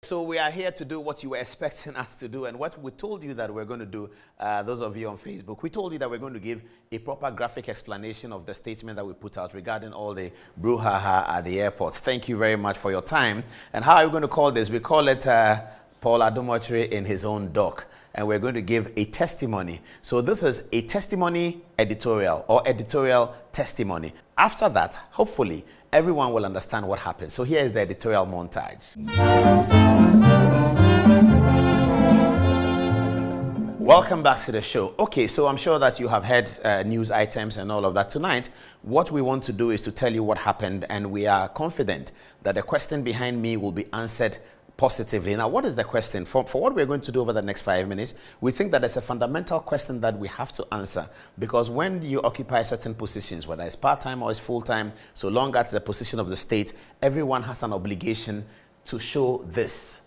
So we are here to do what you were expecting us to do, and what we told you that we're going to do, those of you on Facebook, we told you that we're going to give a proper graphic explanation of the statement that we put out regarding all the brouhaha at the airports. Thank you very much for your time. And how are we going to call this? We call it Paul Adom Otchere in his own doc, and we're going to give a testimony. So this is a testimony editorial or editorial testimony. After that, hopefully, everyone will understand what happened. So here is the editorial montage. Welcome back to the show. Okay, so I'm sure that you have heard news items and all of that. Tonight, what we want to do is to tell you what happened, and we are confident that the question behind me will be answered positively. Now, what is the question? For what we're going to do over the next 5 minutes, we think that there's a fundamental question that we have to answer, because when you occupy certain positions, whether it's part-time or it's full-time, so long as it's a position of the state, everyone has an obligation to show this.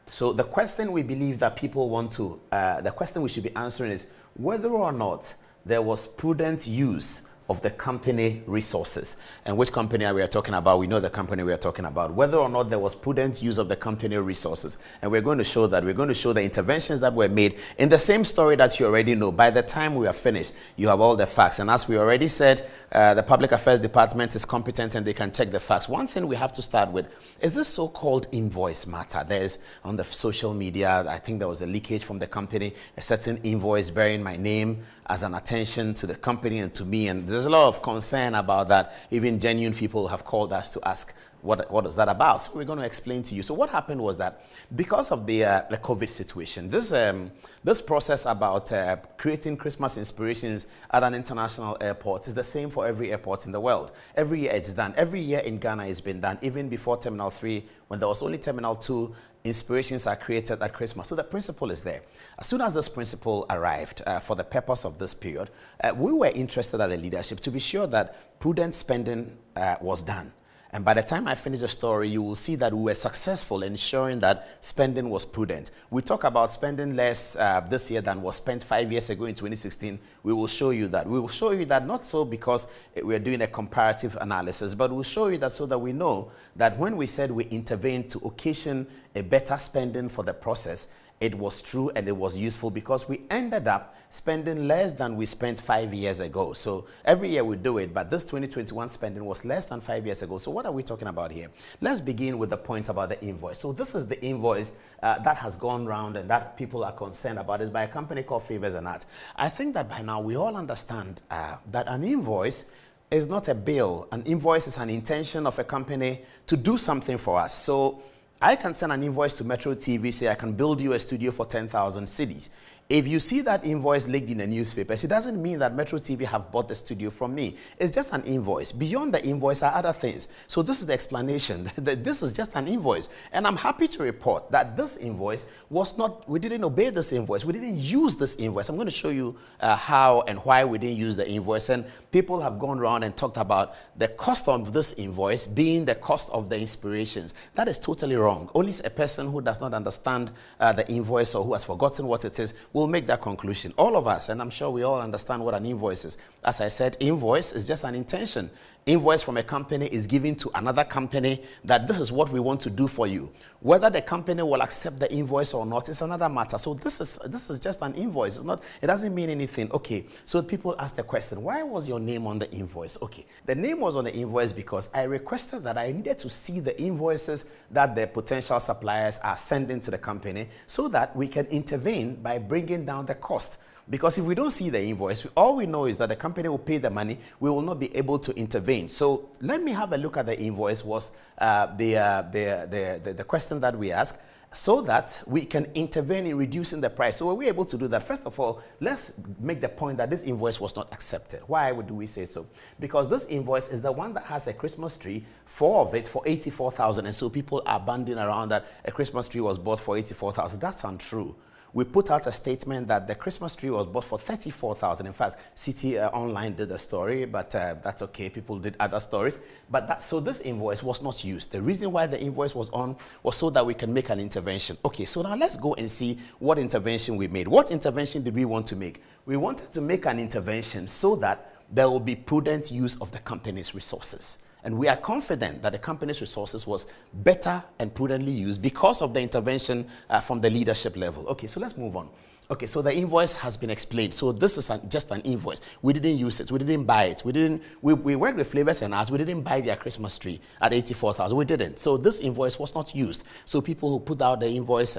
So the question we believe that people want to, the question we should be answering is whether or not there was prudent use of the company resources. And which company are we talking about? We know the company we are talking about. Whether or not there was prudent use of the company resources. And we're going to show that. We're going to show the interventions that were made in the same story that you already know. By the time we are finished, you have all the facts. And as we already said, the Public Affairs Department is competent and they can check the facts. One thing we have to start with is this so-called invoice matter. There's on the social media, I think there was a leakage from the company, a certain invoice bearing my name as an attention to the company and to me. And there's a lot of concern about that. Even genuine people have called us to ask, what is that about? So we're going to explain to you. So what happened was that because of the COVID situation, this process about creating Christmas inspirations at an international airport is the same for every airport in the world. Every year it's done. Every year in Ghana it's been done. Even before Terminal 3, when there was only Terminal 2, inspirations are created at Christmas. So the principle is there. As soon as this principle arrived for the purpose of this period, we were interested as the leadership to be sure that prudent spending was done. And by the time I finish the story, you will see that we were successful in ensuring that spending was prudent. We talk about spending less this year than was spent 5 years ago in 2016. We will show you that. We will show you that not so because we're doing a comparative analysis, but we'll show you that so that we know that when we said we intervened to occasion a better spending for the process, it was true and it was useful, because we ended up spending less than we spent 5 years ago. So every year we do it, but this 2021 spending was less than 5 years ago. So what are we talking about here? Let's begin with the point about the invoice. So this is the invoice that has gone round and that people are concerned about. It's by a company called Favors and Art. I think that by now we all understand that an invoice is not a bill. An invoice is an intention of a company to do something for us. So I can send an invoice to Metro TV, say I can build you a studio for 10,000 cedis. If you see that invoice leaked in the newspapers, it doesn't mean that Metro TV have bought the studio from me. It's just an invoice. Beyond the invoice are other things. So this is the explanation. This is just an invoice. And I'm happy to report that this invoice was not, we didn't obey this invoice. We didn't use this invoice. I'm going to show you how and why we didn't use the invoice. And people have gone around and talked about the cost of this invoice being the cost of the inspirations. That is totally wrong. Only a person who does not understand the invoice or who has forgotten what it is will make that conclusion. All of us, and I'm sure we all understand what an invoice is. As I said, invoice is just an intention. Invoice from a company is given to another company that this is what we want to do for you. Whether the company will accept the invoice or not is another matter. So this is just an invoice. It's not, it doesn't mean anything. Okay, so people ask the question, why was your name on the invoice? Okay, the name was on the invoice because I requested that I needed to see the invoices that the potential suppliers are sending to the company so that we can intervene by bringing down the cost. Because if we don't see the invoice, all we know is that the company will pay the money. We will not be able to intervene. So let me have a look at the invoice was the question that we asked, so that we can intervene in reducing the price. So were we able to do that? First of all, let's make the point that this invoice was not accepted. Why do we say so? Because this invoice is the one that has a Christmas tree, 4 of it for 84,000. And so people are banding around that a Christmas tree was bought for 84,000. That's untrue. We put out a statement that the Christmas tree was bought for 34,000. In fact, City Online did a story, but that's okay. People did other stories. But so this invoice was not used. The reason why the invoice was on was so that we can make an intervention. Okay, so now let's go and see what intervention we made. What intervention did we want to make? We wanted to make an intervention so that there will be prudent use of the company's resources. And we are confident that the company's resources was better and prudently used because of the intervention from the leadership level. Okay, so let's move on. Okay, so the invoice has been explained. So this is just an invoice. We didn't use it. We didn't buy it. We worked with Flavors and Arts. We didn't buy their Christmas tree at 84,000. We didn't. So this invoice was not used. So people who put out the invoice,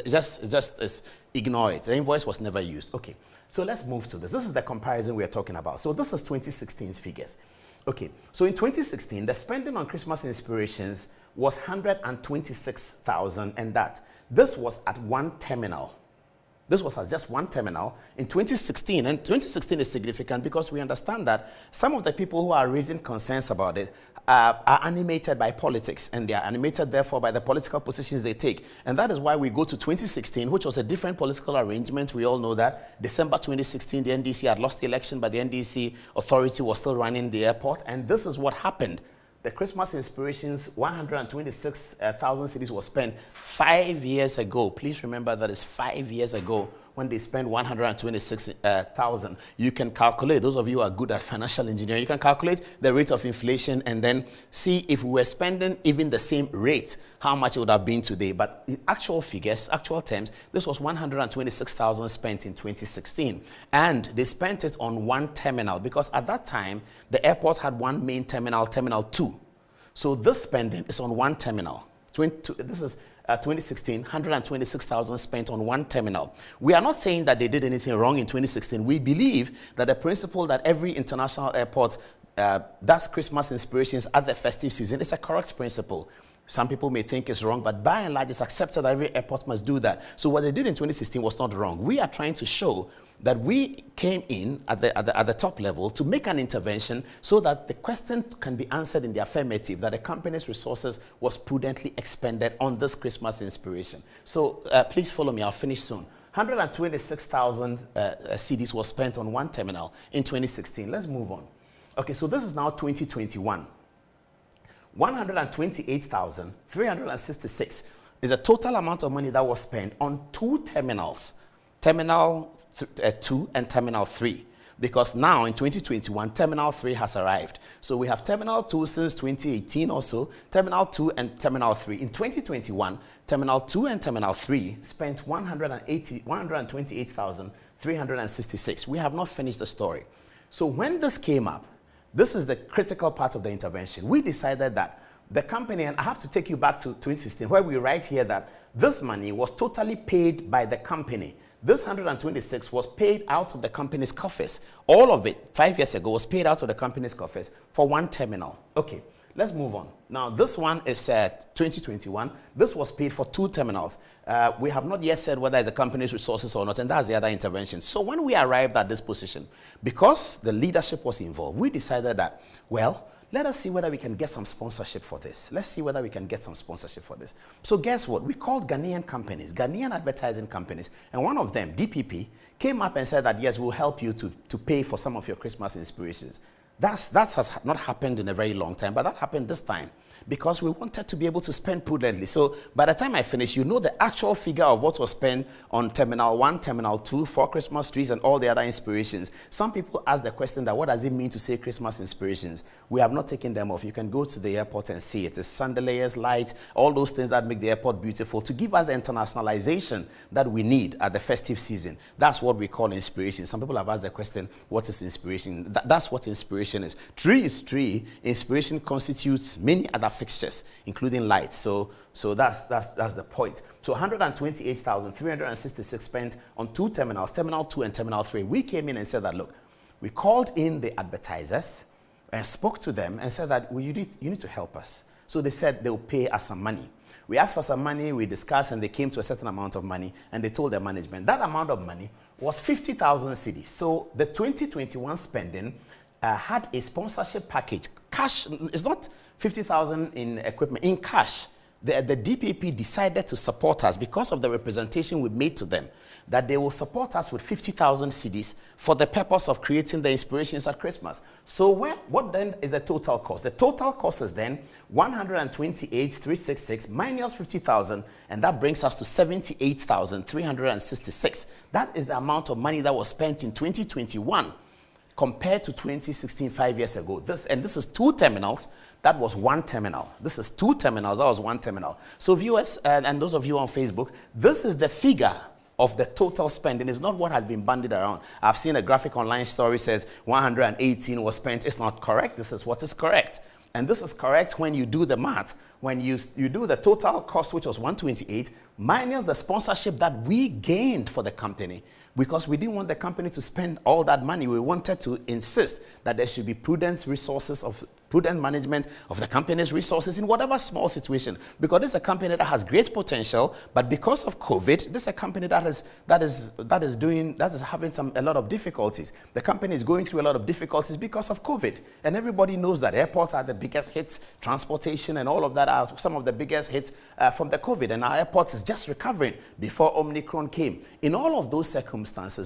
just ignore it. The invoice was never used. Okay, so let's move to this. This is the comparison we are talking about. So this is 2016's figures. Okay, so in 2016, the spending on Christmas inspirations was 126,000, and this was at one terminal. This was at just one terminal in 2016. And 2016 is significant because we understand that some of the people who are raising concerns about it are animated by politics, and they are animated, therefore, by the political positions they take. And that is why we go to 2016, which was a different political arrangement. We all know that. December 2016, the NDC had lost the election, but the NDC authority was still running the airport. And this is what happened. The Christmas inspirations, 126,000 cedis was spent 5 years ago. Please remember that it's 5 years ago when they spent 126,000. You can calculate, those of you who are good at financial engineering, you can calculate the rate of inflation and then see if we were spending even the same rate, how much it would have been today. But in actual figures, actual terms, this was 126,000 spent in 2016. And they spent it on one terminal because at that time, the airport had one main terminal, Terminal 2. So this spending is on one terminal. This is 2016, 126,000 spent on one terminal. We are not saying that they did anything wrong in 2016. We believe that the principle that every international airport does Christmas inspirations at the festive season is a correct principle. Some people may think it's wrong, but by and large, it's accepted that every airport must do that. So what they did in 2016 was not wrong. We are trying to show that we came in at the top level to make an intervention so that the question can be answered in the affirmative, that the company's resources was prudently expended on this Christmas inspiration. So please follow me. I'll finish soon. 126,000 cedis was spent on one terminal in 2016. Let's move on. Okay, so this is now 2021. 128,366 is the total amount of money that was spent on two terminals, Terminal 2 and Terminal 3. Because now in 2021, Terminal 3 has arrived. So we have Terminal 2 since 2018 or so, Terminal 2 and Terminal 3. In 2021, Terminal 2 and Terminal 3 spent 128,366. We have not finished the story. So when this came up, this is the critical part of the intervention. We decided that the company, and I have to take you back to 2016, where we write here that this money was totally paid by the company. This 126 was paid out of the company's coffers. All of it, 5 years ago, was paid out of the company's coffers for one terminal. Okay, let's move on. Now, this one is 2021. This was paid for two terminals. We have not yet said whether it's a company's resources or not, and that's the other intervention. So when we arrived at this position, because the leadership was involved, we decided that, well, let us see whether we can get some sponsorship for this. Let's see whether we can get some sponsorship for this. So guess what? We called Ghanaian companies, Ghanaian advertising companies, and one of them, DPP, came up and said that, yes, we'll help you to pay for some of your Christmas inspirations. That has not happened in a very long time, but that happened this time because we wanted to be able to spend prudently. So by the time I finish, you know the actual figure of what was spent on Terminal 1, Terminal 2, for Christmas trees and all the other inspirations. Some people ask the question that what does it mean to say Christmas inspirations? We have not taken them off. You can go to the airport and see it. It's chandeliers, lights, all those things that make the airport beautiful to give us the internationalization that we need at the festive season. That's what we call inspiration. Some people have asked the question, what is inspiration? That's what inspiration is. Tree is tree. Inspiration constitutes many other fixtures, including lights. So that's the point. So 128,366 spent on two terminals, Terminal 2 and Terminal 3. We came in and said that, look, we called in the advertisers and spoke to them and said that, well, you need to help us. So they said they'll pay us some money. We asked for some money, we discussed, and they came to a certain amount of money, and they told their management that amount of money was 50,000 cedis. So the 2021 spending had a sponsorship package. Cash, it's not 50,000 in equipment, in cash. The DPP decided to support us because of the representation we made to them, that they will support us with 50,000 cedis for the purpose of creating the inspirations at Christmas. So what then is the total cost? The total cost is then 128,366 minus 50,000, and that brings us to 78,366. That is the amount of money that was spent in 2021. compared to 2016, 5 years ago. This is 2 terminals. That was 1 terminal. This is 2 terminals. That was 1 terminal. So viewers and those of you on Facebook, this is the figure of the total spending. It's not what has been bandied around. I've seen a graphic online story says 118 was spent. It's not correct. This is what is correct. And this is correct when you do the math. When you do the total cost, which was 128, minus the sponsorship that we gained for the company, because we didn't want the company to spend all that money. We wanted to insist that there should be prudent management of the company's resources in whatever small situation. Because this is a company that has great potential, but because of COVID, this is a company that is having a lot of difficulties. The company is going through a lot of difficulties because of COVID, and everybody knows that airports are the biggest hits. Transportation and all of that are some of the biggest hits from the COVID, and our airports is just recovering before Omicron came. In all of those circumstances,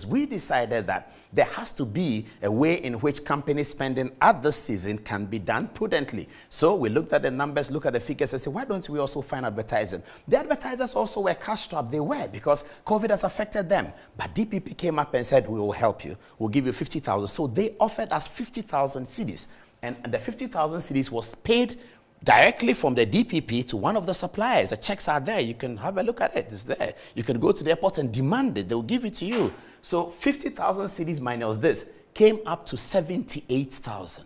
we decided that there has to be a way in which company spending at this season can be done prudently. So we looked at the numbers, look at the figures, and said, why don't we also find advertising? The advertisers also were cash-strapped. They were, because COVID has affected them. But DPP came up and said, we will help you. We'll give you 50,000. So they offered us 50,000 cedis. And the 50,000 cedis was paid directly from the DPP to one of the suppliers. The checks are there. You can have a look at it. It's there. You can go to the airport and demand it. They'll give it to you. So 50,000 cedis minus this came up to 78,000.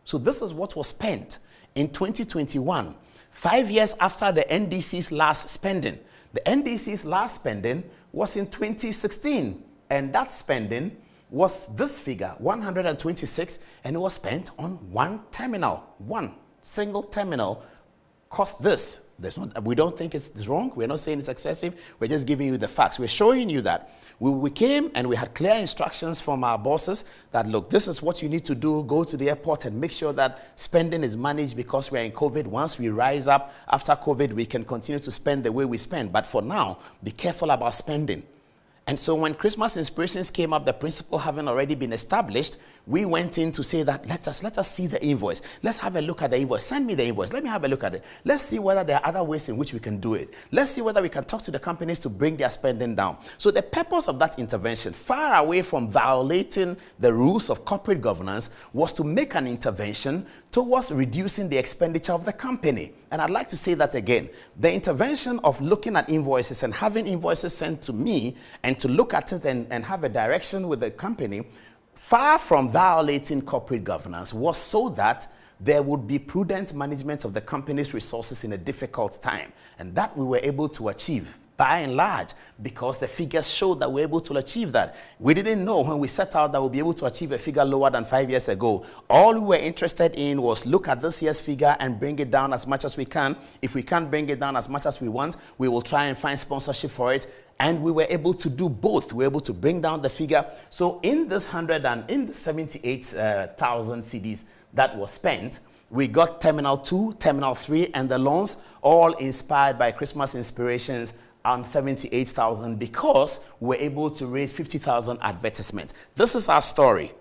So this is what was spent in 2021, 5 years after the NDC's last spending. The NDC's last spending was in 2016, and that spending was this figure, 126, and it was spent on 1 terminal, 1 single terminal cost this. We don't think it's wrong. We're not saying it's excessive. We're just giving you the facts. We're showing you that we came and we had clear instructions from our bosses that, look, this is what you need to do. Go to the airport and make sure that spending is managed, because we're in COVID. Once we rise up after COVID, we can continue to spend the way we spend. But for now, be careful about spending. And so when Christmas inspirations came up, the principle having already been established, we went in to say that let us see the invoice. Let's have a look at the invoice. Send me the invoice. Let me have a look at it. Let's see whether there are other ways in which we can do it. Let's see whether we can talk to the companies to bring their spending down. So the purpose of that intervention, far away from violating the rules of corporate governance, was to make an intervention towards reducing the expenditure of the company. And I'd like to say that again. The intervention of looking at invoices and having invoices sent to me and to look at it and have a direction with the company, far from violating corporate governance, was so that there would be prudent management of the company's resources in a difficult time. And that we were able to achieve, by and large, because the figures showed that we were able to achieve that. We didn't know when we set out that we'll be able to achieve a figure lower than 5 years ago. All we were interested in was look at this year's figure and bring it down as much as we can. If we can't bring it down as much as we want, we will try and find sponsorship for it. And we were able to do both. We were able to bring down the figure. So in this 78,000 cedis that was spent, we got Terminal 2, Terminal 3, and the loans, all inspired by Christmas inspirations, on 78,000, because we were able to raise 50,000 advertisements. This is our story.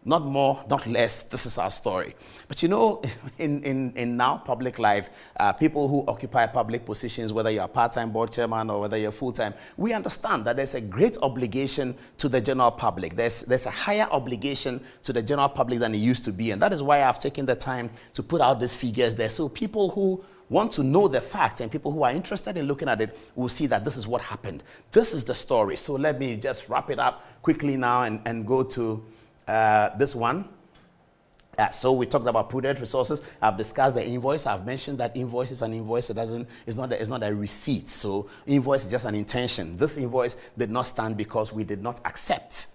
Not more, not less. This is our story. But you know, in now public life, people who occupy public positions, whether you're a part-time board chairman or whether you're full-time, we understand that there's a great obligation to the general public. There's a higher obligation to the general public than it used to be. And that is why I've taken the time to put out these figures there. So people who want to know the facts and people who are interested in looking at it will see that this is what happened. This is the story. So let me just wrap it up quickly now and go to this one. So we talked about prudent resources. I've discussed the invoice. I've mentioned that invoice is an invoice. It's not a receipt. So invoice is just an intention. This invoice did not stand because we did not accept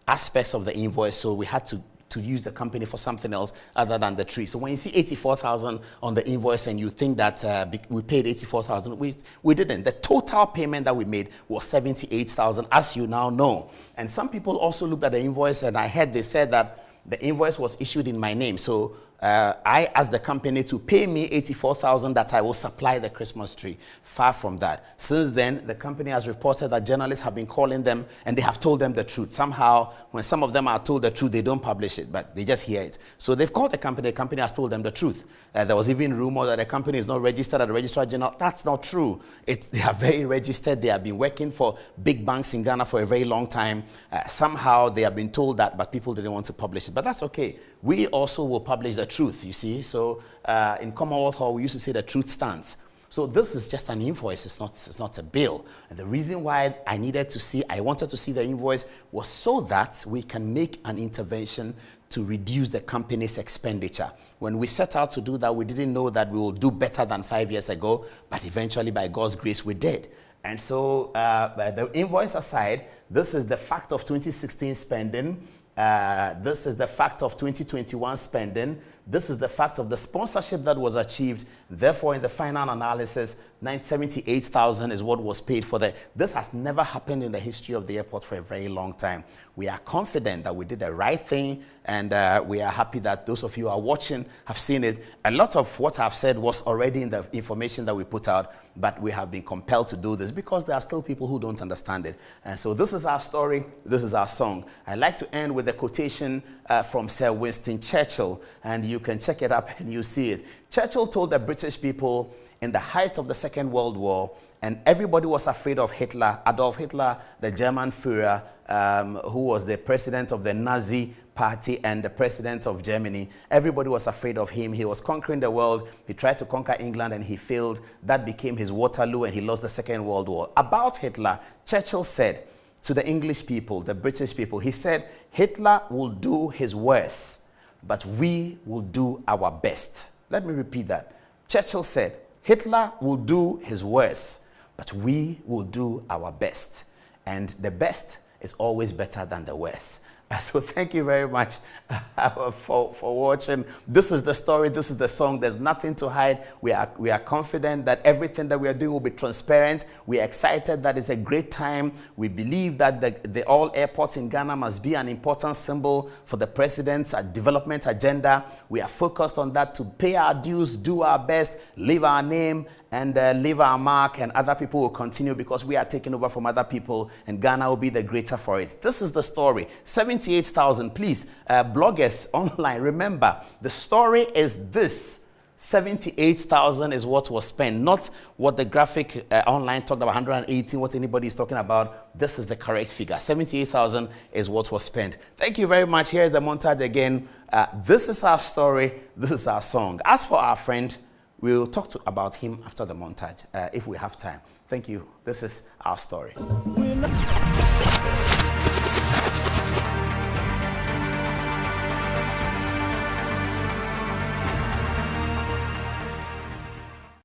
aspects of the invoice. So we had to use the company for something else other than the tree. So when you see 84,000 on the invoice and you think that we paid 84,000, we didn't. The total payment that we made was 78,000, as you now know. And some people also looked at the invoice, and I heard they said that the invoice was issued in my name. So I asked the company to pay me $84,000 that I will supply the Christmas tree. Far from that. Since then, the company has reported that journalists have been calling them and they have told them the truth. Somehow, when some of them are told the truth, they don't publish it, but they just hear it. So they've called the company has told them the truth. There was even rumor that the company is not registered at the Registrar General. That's not true. They are very registered. They have been working for big banks in Ghana for a very long time. Somehow they have been told that, but people didn't want to publish it. But that's okay. We also will publish the truth, you see. So in Commonwealth Hall, we used to say the truth stands. So this is just an invoice. It's not a bill. And the reason why I wanted to see the invoice was so that we can make an intervention to reduce the company's expenditure. When we set out to do that, we didn't know that we will do better than 5 years ago, but eventually, by God's grace, we did. And so the invoice aside, this is the fact of 2016 spending. This is the fact of 2021 spending. This is the fact of the sponsorship that was achieved. Therefore, in the final analysis, $978,000 is what was paid for that. This has never happened in the history of the airport for a very long time. We are confident that we did the right thing, and we are happy that those of you who are watching have seen it. A lot of what I've said was already in the information that we put out, but we have been compelled to do this because there are still people who don't understand it. And so this is our story. This is our song. I like to end with a quotation from Sir Winston Churchill, and you can check it up and you see it. Churchill told the British people in the height of the Second World War, and everybody was afraid of Hitler, Adolf Hitler, the German Führer, who was the president of the Nazi party and the president of Germany. Everybody was afraid of him. He was conquering the world. He tried to conquer England and he failed. That became his Waterloo, and he lost the Second World War. About Hitler, Churchill said to the English people, the British people, he said, Hitler will do his worst, but we will do our best. Let me repeat that. Churchill said, Hitler will do his worst, but we will do our best. And the best is always better than the worst. So thank you very much for watching. This is the story. This is the song. There's nothing to hide. We are confident that everything that we are doing will be transparent. We are excited that it's a great time. We believe that the all airports in Ghana must be an important symbol for the president's development agenda. We are focused on that, to pay our dues, do our best, leave our name, and leave our mark, and other people will continue because we are taking over from other people, and Ghana will be the greater for it. This is the story. 78,000. Please, bloggers online, remember, the story is this. 78,000 is what was spent, not what the graphic online talked about, 118, what anybody is talking about. This is the correct figure. 78,000 is what was spent. Thank you very much. Here's the montage again. This is our story. This is our song. As for our friend, we'll talk about him after the montage, if we have time. Thank you. This is our story.